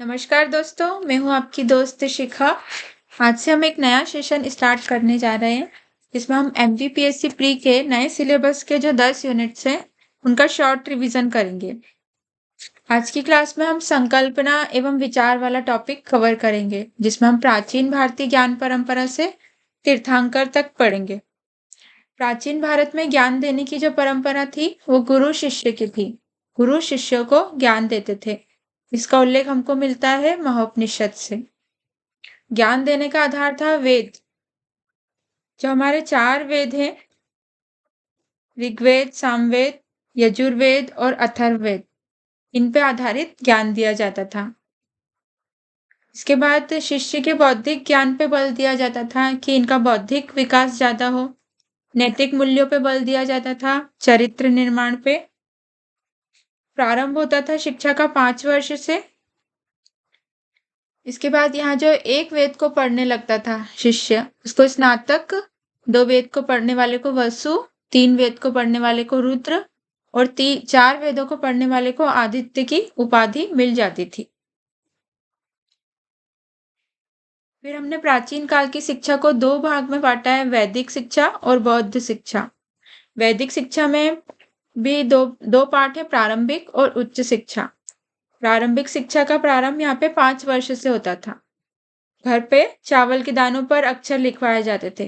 नमस्कार दोस्तों, मैं हूँ आपकी दोस्त शिखा। आज से हम एक नया सेशन स्टार्ट करने जा रहे हैं, जिसमें हम एमपीपीएससी प्री के नए सिलेबस के जो 10 यूनिट्स हैं, उनका शॉर्ट रिवीजन करेंगे। आज की क्लास में हम संकल्पना एवं विचार वाला टॉपिक कवर करेंगे, जिसमें हम प्राचीन भारतीय ज्ञान परंपरा से तीर्थंकर तक पढ़ेंगे। प्राचीन भारत में ज्ञान देने की जो परंपरा थी, वो गुरु शिष्य की थी। गुरु शिष्य को ज्ञान देते थे। इसका उल्लेख हमको मिलता है महोपनिषद से। ज्ञान देने का आधार था वेद। जो हमारे 4 वेद हैं, ऋग्वेद, सामवेद, यजुर्वेद और अथर्ववेद, इन पे आधारित ज्ञान दिया जाता था। इसके बाद शिष्य के बौद्धिक ज्ञान पे बल दिया जाता था कि इनका बौद्धिक विकास ज्यादा हो। नैतिक मूल्यों पे बल दिया जाता था, चरित्र निर्माण पे। प्रारंभ होता था शिक्षा का 5 वर्ष से। इसके बाद यहाँ जो एक वेद को पढ़ने लगता था शिष्य, उसको स्नातक, 2 वेद को पढ़ने वाले को वसु, 3 वेद को पढ़ने वाले को रुद्र और 4 वेदों को पढ़ने वाले को आदित्य की उपाधि मिल जाती थी। फिर हमने प्राचीन काल की शिक्षा को 2 भाग में बांटा है, वैदिक शिक्षा और बौद्ध शिक्षा। वैदिक शिक्षा में भी दो पार्ट है, प्रारंभिक और उच्च शिक्षा। प्रारंभिक शिक्षा का प्रारंभ यहाँ पे 5 वर्ष से होता था। घर पे चावल के दानों पर अक्षर लिखवाए जाते थे,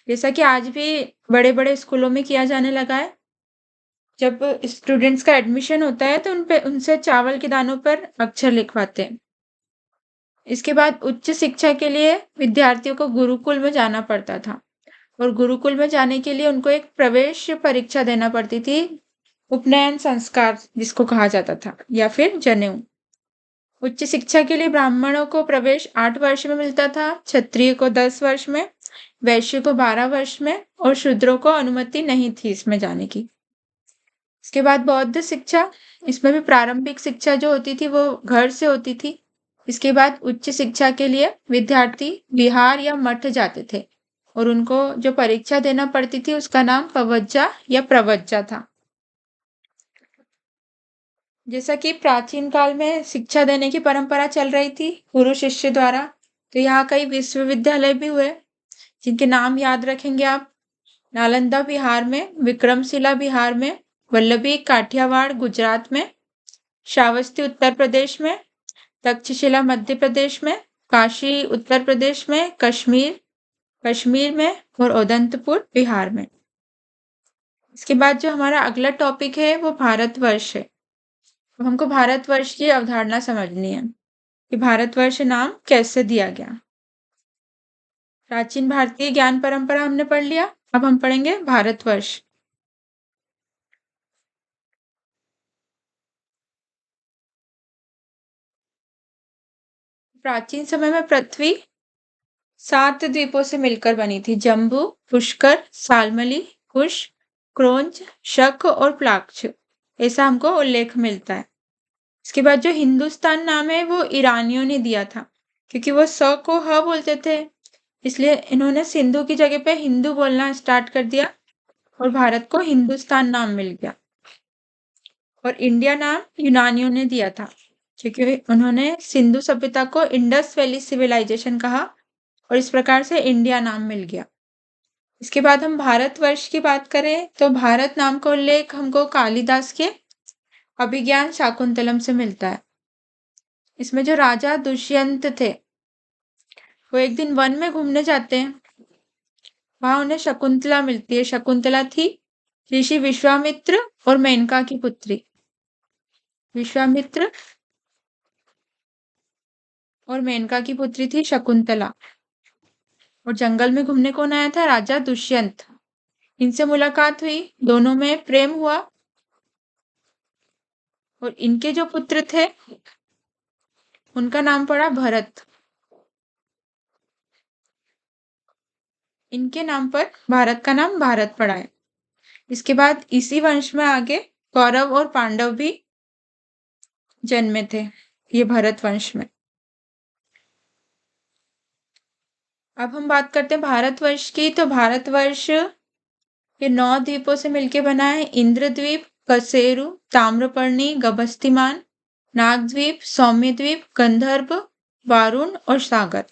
जैसा कि आज भी बड़े बड़े स्कूलों में किया जाने लगा है। जब स्टूडेंट्स का एडमिशन होता है तो उनसे चावल के दानों पर अक्षर लिखवाते हैं। इसके बाद उच्च शिक्षा के लिए विद्यार्थियों को गुरुकुल में जाना पड़ता था, और गुरुकुल में जाने के लिए उनको एक प्रवेश परीक्षा देना पड़ती थी, उपनयन संस्कार जिसको कहा जाता था, या फिर जनेऊ। उच्च शिक्षा के लिए ब्राह्मणों को प्रवेश 8 वर्ष में मिलता था, क्षत्रिय को 10 वर्ष में, वैश्य को 12 वर्ष में और शूद्रों को अनुमति नहीं थी इसमें जाने की। इसके बाद बौद्ध शिक्षा, इसमें भी प्रारंभिक शिक्षा जो होती थी वो घर से होती थी। इसके बाद उच्च शिक्षा के लिए विद्यार्थी विहार या मठ जाते थे, और उनको जो परीक्षा देना पड़ती थी उसका नाम पवज्जा या प्रवज्जा था। जैसा कि प्राचीन काल में शिक्षा देने की परंपरा चल रही थी गुरु शिष्य द्वारा, तो यहाँ कई विश्वविद्यालय भी हुए, जिनके नाम याद रखेंगे आप। नालंदा बिहार में, विक्रमशिला बिहार में, वल्लभी काठियावाड़ गुजरात में, श्रावस्ती उत्तर प्रदेश में, तक्षशिला मध्य प्रदेश में, काशी उत्तर प्रदेश में, कश्मीर में और उदंतपुर बिहार में। इसके बाद जो हमारा अगला टॉपिक है वो भारतवर्ष है। तो हमको भारतवर्ष की अवधारणा समझनी है कि भारतवर्ष नाम कैसे दिया गया। प्राचीन भारतीय ज्ञान परंपरा हमने पढ़ लिया, अब हम पढ़ेंगे भारतवर्ष। प्राचीन समय में पृथ्वी 7 द्वीपों से मिलकर बनी थी, जम्बू, पुष्कर, सालमली, कुश, क्रोंच, शक और प्लाक्ष, ऐसा हमको उल्लेख मिलता है। इसके बाद जो हिंदुस्तान नाम है वो ईरानियों ने दिया था, क्योंकि वो स को ह बोलते थे, इसलिए इन्होंने सिंधु की जगह पे हिंदू बोलना स्टार्ट कर दिया और भारत को हिंदुस्तान नाम मिल गया। और इंडिया नाम यूनानियों ने दिया था, क्योंकि उन्होंने सिंधु सभ्यता को इंडस वैली सिविलाइजेशन कहा और इस प्रकार से इंडिया नाम मिल गया। इसके बाद हम भारतवर्ष की बात करें तो भारत नाम का उल्लेख हमको कालिदास के अभिज्ञान शाकुंतलम से मिलता है। इसमें जो राजा दुष्यंत थे वो एक दिन वन में घूमने जाते हैं, वहां उन्हें शकुंतला मिलती है। शकुंतला थी ऋषि विश्वामित्र और मेनका की पुत्री। विश्वामित्र और मेनका की पुत्री थी शकुंतला, और जंगल में घूमने कौन आया था? राजा दुष्यंत। इनसे मुलाकात हुई, दोनों में प्रेम हुआ, और इनके जो पुत्र थे उनका नाम पड़ा भरत। इनके नाम पर भारत का नाम भारत पड़ा है। इसके बाद इसी वंश में आगे कौरव और पांडव भी जन्मे थे, ये भरत वंश में। अब हम बात करते हैं भारतवर्ष की। तो भारतवर्ष ये 9 द्वीपों से मिलके बना है, इंद्रद्वीप, कसेरु, ताम्रपर्णी, गभस्तिमान, नागद्वीप, सौम्य द्वीप, गंधर्व, वारुण और सागर।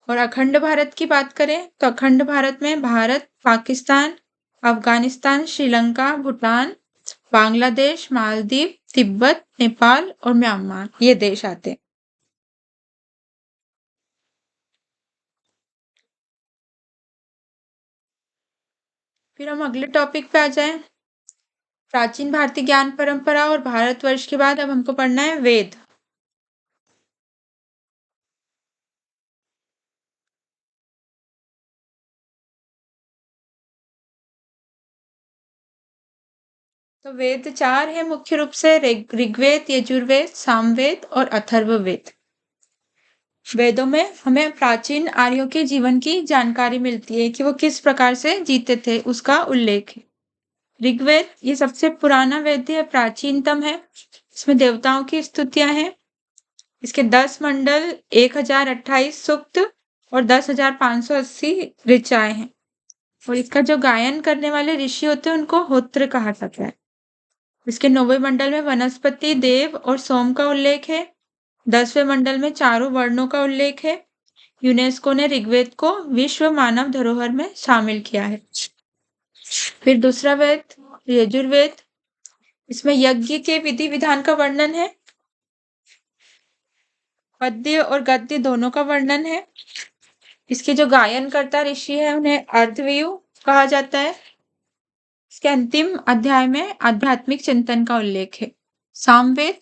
और अखंड भारत की बात करें तो अखंड भारत में भारत, पाकिस्तान, अफगानिस्तान, श्रीलंका, भूटान, बांग्लादेश, मालदीव, तिब्बत, नेपाल और म्यांमार ये देश आते हैं। फिर हम अगले टॉपिक पे आ जाएं। प्राचीन भारतीय ज्ञान परंपरा और भारतवर्ष के बाद अब हमको पढ़ना है वेद। तो वेद चार है मुख्य रूप से, ऋग्वेद, यजुर्वेद, सामवेद और अथर्ववेद। वेदों में हमें प्राचीन आर्यों के जीवन की जानकारी मिलती है कि वो किस प्रकार से जीते थे, उसका उल्लेख है। ऋग्वेद ये सबसे पुराना वेद है, प्राचीनतम है। इसमें देवताओं की स्तुतियां हैं। इसके 10 मंडल, 1028 सूक्त और 10,580 ऋचाएं हैं। और इसका जो गायन करने वाले ऋषि होते हैं उनको होत्र कहा जाता है। इसके 9वें मंडल में वनस्पति, देव और सोम का उल्लेख है। 10वें मंडल में चारों वर्णों का उल्लेख है। यूनेस्को ने ऋग्वेद को विश्व मानव धरोहर में शामिल किया है। फिर दूसरा वेद यजुर्वेद, इसमें यज्ञ के विधि विधान का वर्णन है। पद्य और गद्य दोनों का वर्णन है। इसके जो गायन करता ऋषि है उन्हें अर्धव्यू कहा जाता है। इसके अंतिम अध्याय में आध्यात्मिक चिंतन का उल्लेख है। सामवेद,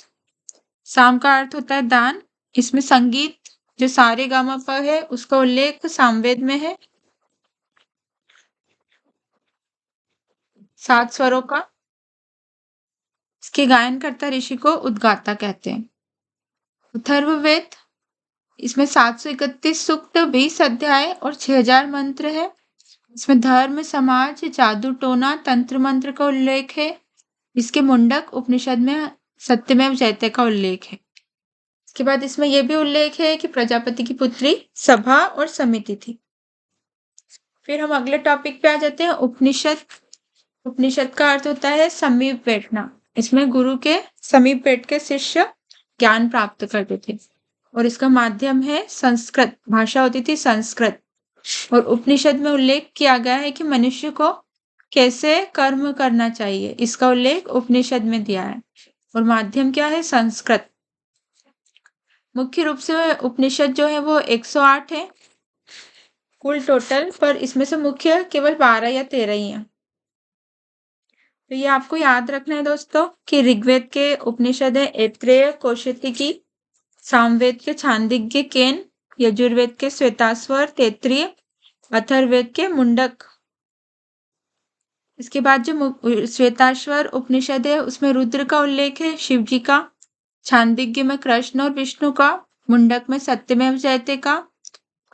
साम का अर्थ होता है दान। इसमें संगीत जो सारे गामा पर है उसका उल्लेख सामवेद में है, 7 स्वरों का। इसके गायन करता ऋषि को उद्गाता कहते हैं। अथर्ववेद, इसमें 731 सूक्त, 20 अध्याय और 6000 मंत्र है। इसमें धर्म, समाज, जादू टोना, तंत्र मंत्र का उल्लेख है। इसके मुंडक उपनिषद में सत्यमेव जयते का उल्लेख है। इसके बाद इसमें यह भी उल्लेख है कि प्रजापति की पुत्री सभा और समिति थी। फिर हम अगले टॉपिक पे आ जाते हैं, उपनिषद। उपनिषद का अर्थ होता है समीप बैठना। इसमें गुरु के समीप बैठ के शिष्य ज्ञान प्राप्त करते थे। और इसका माध्यम है संस्कृत, भाषा होती थी संस्कृत। और उपनिषद में उल्लेख किया गया है कि मनुष्य को कैसे कर्म करना चाहिए, इसका उल्लेख उपनिषद में दिया है। और माध्यम क्या है, संस्कृत। मुख्य रूप से उपनिषद जो है वो 108 है कुल टोटल, पर इसमें से मुख्य केवल 12 या 13 ही है। तो ये आपको याद रखना है दोस्तों कि ऋग्वेद के उपनिषद है ऐत्रेय, कौशिकी, सामवेद के छांदोग्य, केन, यजुर्वेद के श्वेताश्वर, तैत्तिरीय, अथर्ववेद के मुंडक। इसके बाद जो श्वेताश्वर उपनिषद है उसमें रुद्र का उल्लेख है, शिव जी का। छांदोग्य में कृष्ण और विष्णु का। मुंडक में सत्यमेव जयते का।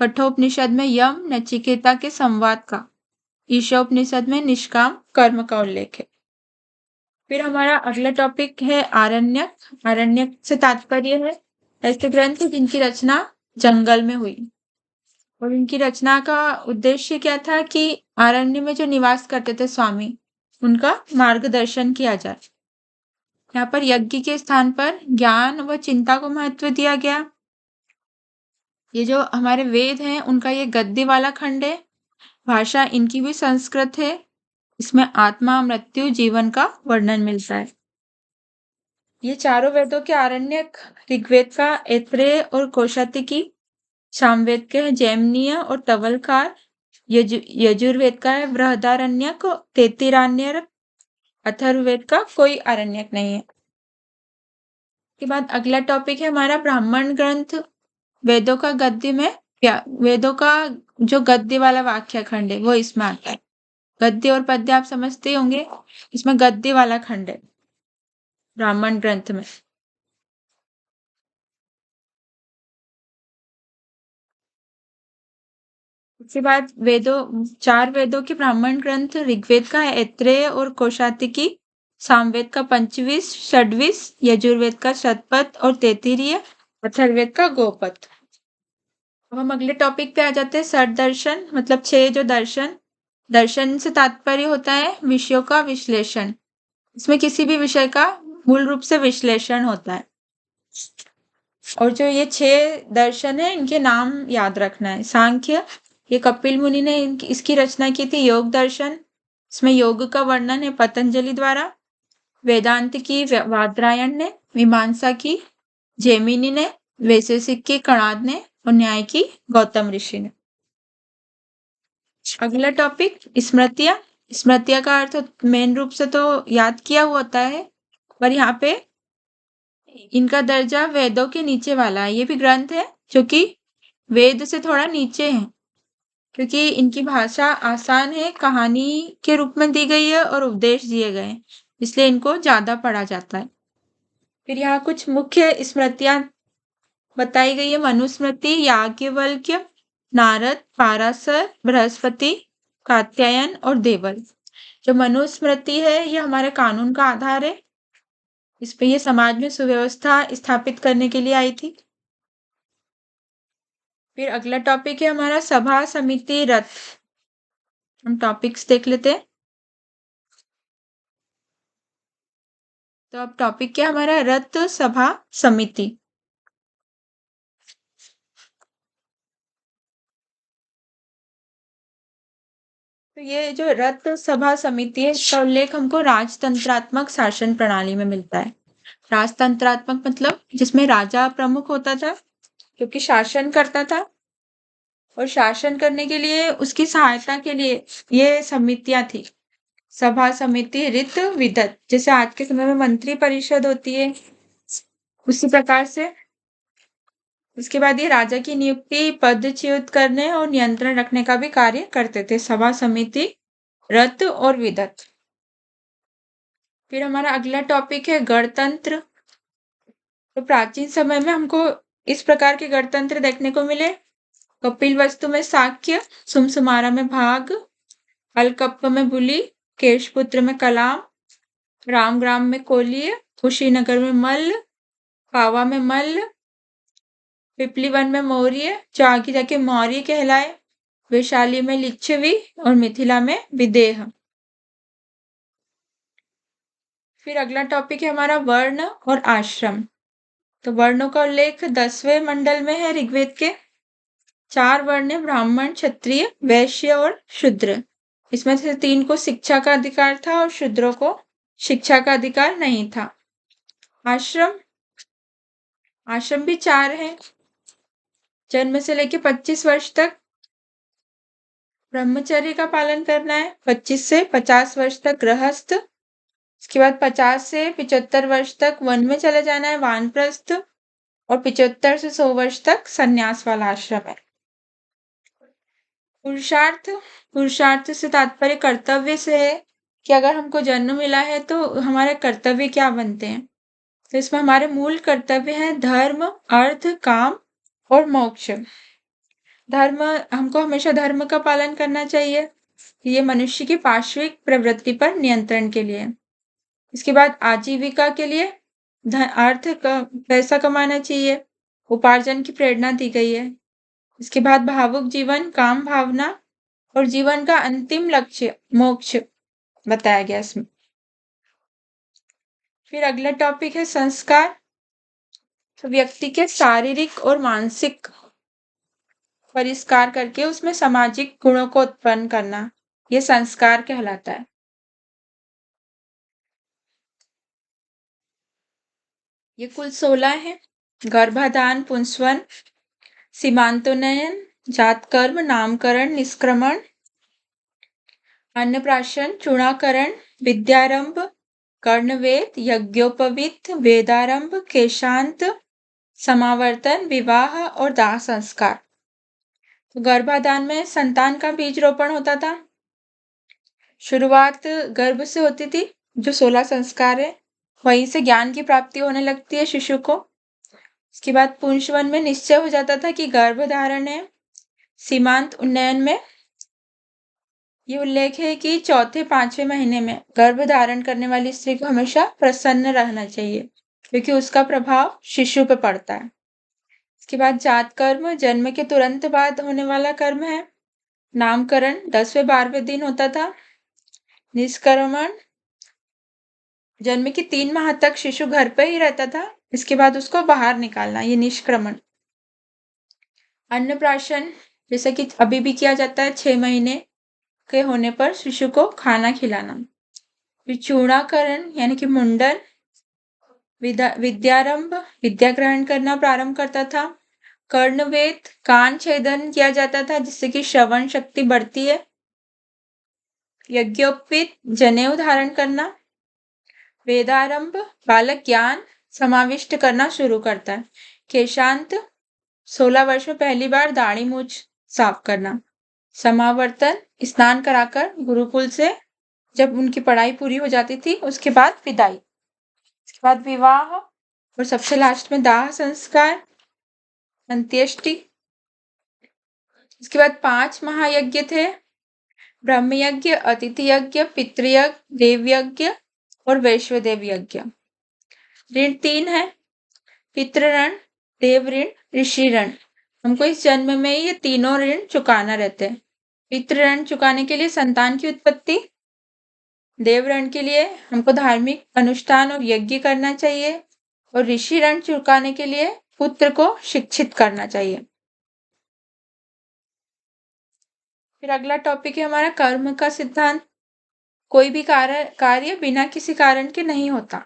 कठोपनिषद में यम नचिकेता के संवाद का। ईशोपनिषद में निष्काम कर्म का उल्लेख है। फिर हमारा अगला टॉपिक है आरण्यक। आरण्यक से तात्पर्य है ऐसे ग्रंथ जिनकी रचना जंगल में हुई। और इनकी रचना का उद्देश्य क्या था कि अरण्य में जो निवास करते थे स्वामी, उनका मार्गदर्शन किया जाए। यहाँ पर यज्ञ के स्थान पर ज्ञान व चिंता को महत्व दिया गया। ये जो हमारे वेद हैं उनका ये गद्य वाला खंड है। भाषा इनकी भी संस्कृत है। इसमें आत्मा, मृत्यु, जीवन का वर्णन मिलता है। ये चारों वेदों के आरण्यक ऋग्वेद का ऐत्रेय और कौशिकी, सामवेद के है जैमिनीय और तवलकार, यजुर्वेद का है बृहदारण्यक, तैत्तिरारण्यक, अथर्ववेद का कोई आरण्यक नहीं है। के बाद अगला टॉपिक है हमारा ब्राह्मण ग्रंथ। वेदों का गद्य में वेदों का जो गद्य वाला वाक्य खंड है वो इसमें आता है। गद्य और पद्य आप समझते होंगे, इसमें गद्य वाला खंड है ब्राह्मण ग्रंथ में। उसके बाद चार वेदों के ब्राह्मण ग्रंथ ऋग्वेद का है ऐत्रेय और कौशिकी, सामवेद का पंचविश, षड्विश, यजुर्वेद का शतपथ और तैत्तिरीय, अथर्ववेद का गोपथ। अब हम अगले टॉपिक पे आ जाते हैं षड दर्शन, मतलब 6 जो दर्शन। दर्शन से तात्पर्य होता है विषयों का विश्लेषण। इसमें किसी भी विषय का मूल रूप से विश्लेषण होता है। और जो ये 6 दर्शन है इनके नाम याद रखना है। सांख्य, ये कपिल मुनि ने इसकी रचना की थी। योग दर्शन, इसमें योग का वर्णन है पतंजलि द्वारा। वेदांत की वादरायण ने, मीमांसा की जैमिनी ने, वैशेषिक की कणाद ने और न्याय की गौतम ऋषि ने। अगला टॉपिक स्मृतियां। स्मृतियां का अर्थ मेन रूप से तो याद किया हुआ होता है, पर यहाँ पे इनका दर्जा वेदों के नीचे वाला है। ये भी ग्रंथ है जो कि वेद से थोड़ा नीचे है, क्योंकि इनकी भाषा आसान है, कहानी के रूप में दी गई है और उपदेश दिए गए हैं, इसलिए इनको ज्यादा पढ़ा जाता है। फिर यहाँ कुछ मुख्य स्मृतियां बताई गई है। मनुस्मृति याज्ञवल्क्य, नारद, पाराशर, बृहस्पति, कात्यायन और देवल। जो मनुस्मृति है ये हमारे कानून का आधार है। इस पे ये समाज में सुव्यवस्था स्थापित करने के लिए आई थी। फिर अगला टॉपिक है हमारा सभा समिति रथ। हम टॉपिक्स देख लेते हैं। तो अब टॉपिक क्या हमारा रथ सभा समिति। तो ये जो रथ सभा समिति है इसका उल्लेख हमको राजतंत्रात्मक शासन प्रणाली में मिलता है। राजतंत्रात्मक मतलब जिसमें राजा प्रमुख होता था, क्योंकि शासन करता था, और शासन करने के लिए उसकी सहायता के लिए ये समितियां थी। सभा समिति रित विदत, जैसे आज के समय में मंत्री परिषद होती है उसी प्रकार से। उसके बाद ये राजा की नियुक्ति, पदच्युत करने और नियंत्रण रखने का भी कार्य करते थे। सभा समिति रत और विदत। फिर हमारा अगला टॉपिक है गणतंत्र। तो प्राचीन समय में हमको इस प्रकार के गणतंत्र देखने को मिले। कपिलवस्तु में शाक्य, सुमसुमारा में भाग, अलकप्प में बुली, केशपुत्र में कलाम, रामग्राम में कोलिय, कुशीनगर में मल्ल, पावा में मल्ल, पिपलीवन में मौर्य, जो आगे जाके मौर्य कहलाए, वैशाली में लिच्छवी और मिथिला में विदेह। फिर अगला टॉपिक है हमारा वर्ण और आश्रम। तो वर्णों का उल्लेख 10वें मंडल में है ऋग्वेद के। 4 वर्ण है, ब्राह्मण, क्षत्रिय, वैश्य और शूद्र। इसमें से 3 को शिक्षा का अधिकार था और शूद्रों को शिक्षा का अधिकार नहीं था। आश्रम, आश्रम भी 4 है। जन्म से लेकर 25 वर्ष तक ब्रह्मचर्य का पालन करना है, 25 से 50 वर्ष तक गृहस्थ, इसके बाद 50 से 75 वर्ष तक वन में चले जाना है, वानप्रस्थ, और 75 से 100 वर्ष तक संन्यास वाला आश्रम है। पुरुषार्थ, पुरुषार्थ से तात्पर्य कर्तव्य से है कि अगर हमको जन्म मिला है तो हमारे कर्तव्य क्या बनते हैं। तो इसमें हमारे मूल कर्तव्य हैं धर्म, अर्थ, काम और मोक्ष। धर्म, हमको हमेशा धर्म का पालन करना चाहिए, ये मनुष्य की पार्श्विक प्रवृत्ति पर नियंत्रण के लिए। इसके बाद आजीविका के लिए अर्थ का पैसा कमाना चाहिए, उपार्जन की प्रेरणा दी गई है। इसके बाद भावुक जीवन, काम भावना और जीवन का अंतिम लक्ष्य मोक्ष बताया गया इसमें। फिर अगला टॉपिक है संस्कार। तो व्यक्ति के शारीरिक और मानसिक परिष्कार करके उसमें सामाजिक गुणों को उत्पन्न करना, ये संस्कार कहलाता है। ये कुल 16 है। गर्भाधान, पुंसवन, सीमांतोन्नयन, जातकर्म, नामकरण, निष्क्रमण, अन्नप्राशन, चूड़ाकरण, विद्यारंभ, कर्णवेद, यज्ञोपवीत, वेदारंभ, केशांत, समावर्तन, विवाह और दाह संस्कार। तो गर्भाधान में संतान का बीज रोपण होता था। शुरुआत गर्भ से होती थी, जो 16 संस्कार है, वहीं से ज्ञान की प्राप्ति होने लगती है शिशु को। इसके बाद पुंसवन में निश्चय हो जाता था कि गर्भधारण है। सीमांत उन्नयन में ये उल्लेख है कि चौथे 5वें महीने में गर्भ धारण करने वाली स्त्री को हमेशा प्रसन्न रहना चाहिए, क्योंकि उसका प्रभाव शिशु पर पड़ता है। इसके बाद जात कर्म, जन्म के तुरंत बाद होने वाला कर्म है। नामकरण 10वें 12वें दिन होता था। निष्क्रमण, जन्म के 3 माह तक शिशु घर पर ही रहता था, इसके बाद उसको बाहर निकालना, ये निष्क्रमण। अन्नप्राशन जैसे कि अभी भी किया जाता है, 6 महीने के होने पर शिशु को खाना खिलाना। फिर चूड़ाकरण यानी कि मुंडन, विद्यारंभ विद्या ग्रहण करना प्रारंभ करता था। कर्णवेद कान छेदन किया जाता था जिससे कि श्रवण शक्ति बढ़ती है। यज्ञोपवीत जनेऊ धारण करना। वेदारंभ बालक ज्ञान समाविष्ट करना शुरू करता है। केशांत 16 वर्ष में पहली बार दाढ़ी मूछ साफ करना। समावर्तन स्नान कराकर गुरुकुल से जब उनकी पढ़ाई पूरी हो जाती थी उसके बाद विदाई। इसके बाद विवाह और सबसे लास्ट में दाह संस्कार, अंत्येष्टि। इसके बाद 5 महायज्ञ थे, ब्रह्मयज्ञ, अतिथि यज्ञ, पितृयज्ञ, देवयज्ञ और वैश्वदेव यज्ञ। ऋण 3 है, पितृ ऋण, देव ऋण, ऋषि ऋण। हमको इस जन्म में ये तीनों ऋण चुकाना रहते हैं। पितृ ऋण चुकाने के लिए संतान की उत्पत्ति, देव ऋण के लिए हमको धार्मिक अनुष्ठान और यज्ञ करना चाहिए, और ऋषि ऋण चुकाने के लिए पुत्र को शिक्षित करना चाहिए। फिर अगला टॉपिक है हमारा कर्म का सिद्धांत। कोई भी कार्य बिना किसी कारण के नहीं होता।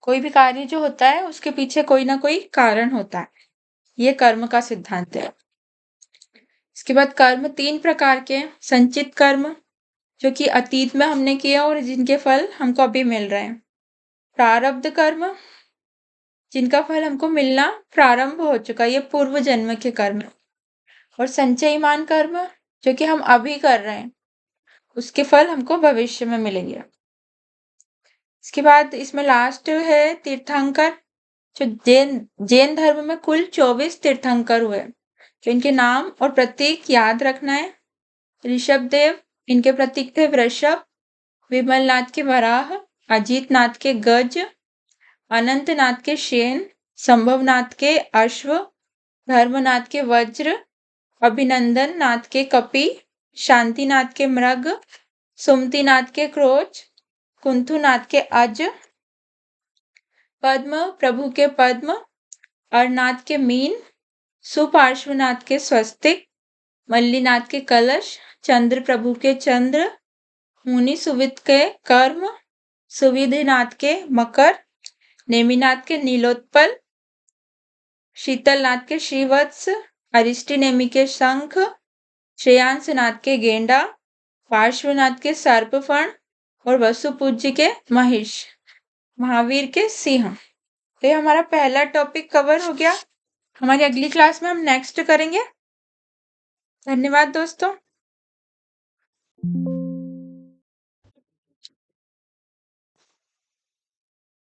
कोई भी कार्य जो होता है उसके पीछे कोई ना कोई कारण होता है, ये कर्म का सिद्धांत है। इसके बाद कर्म 3 प्रकार के, संचित कर्म जो कि अतीत में हमने किया और जिनके फल हमको अभी मिल रहे हैं। प्रारब्ध कर्म जिनका फल हमको मिलना प्रारंभ हो चुका है, ये पूर्व जन्म के कर्म। और संचयमान कर्म जो कि हम अभी कर रहे हैं, उसके फल हमको भविष्य में मिलेंगे। इसके बाद इसमें लास्ट है तीर्थंकर, जो जैन धर्म में कुल 24 तीर्थंकर हुए, तो इनके नाम और प्रतीक याद रखना है। ऋषभदेव, इनके प्रतीक थे वृषभ। विमलनाथ के वराह, अजीतनाथ के गज, अनंतनाथ के शेन, संभवनाथ के अश्व, धर्मनाथ के वज्र, अभिनंदन नाथ के कपि, शांतिनाथ के मृग, सुमतिनाथ के क्रोच, कुंथुनाथ के अज, पद्म प्रभु के पद्म, अरनाथ के मीन, सुपार्श्वनाथ के स्वस्तिक, मल्लीनाथ के कलश, चंद्र प्रभु के चंद्र, मुनि सुविद के कर्म, सुविधिनाथ के मकर, नेमिनाथ के नीलोत्पल, शीतलनाथ के श्रीवत्स, अरिष्टिनेमि के शंख, श्रेयांसनाथ के गेंडा, पार्श्वनाथ के सर्पफण और वसुपूज्य के महिष, महावीर के सिंह। तो ये हमारा पहला टॉपिक कवर हो गया। हमारी अगली क्लास में हम नेक्स्ट करेंगे। धन्यवाद दोस्तों।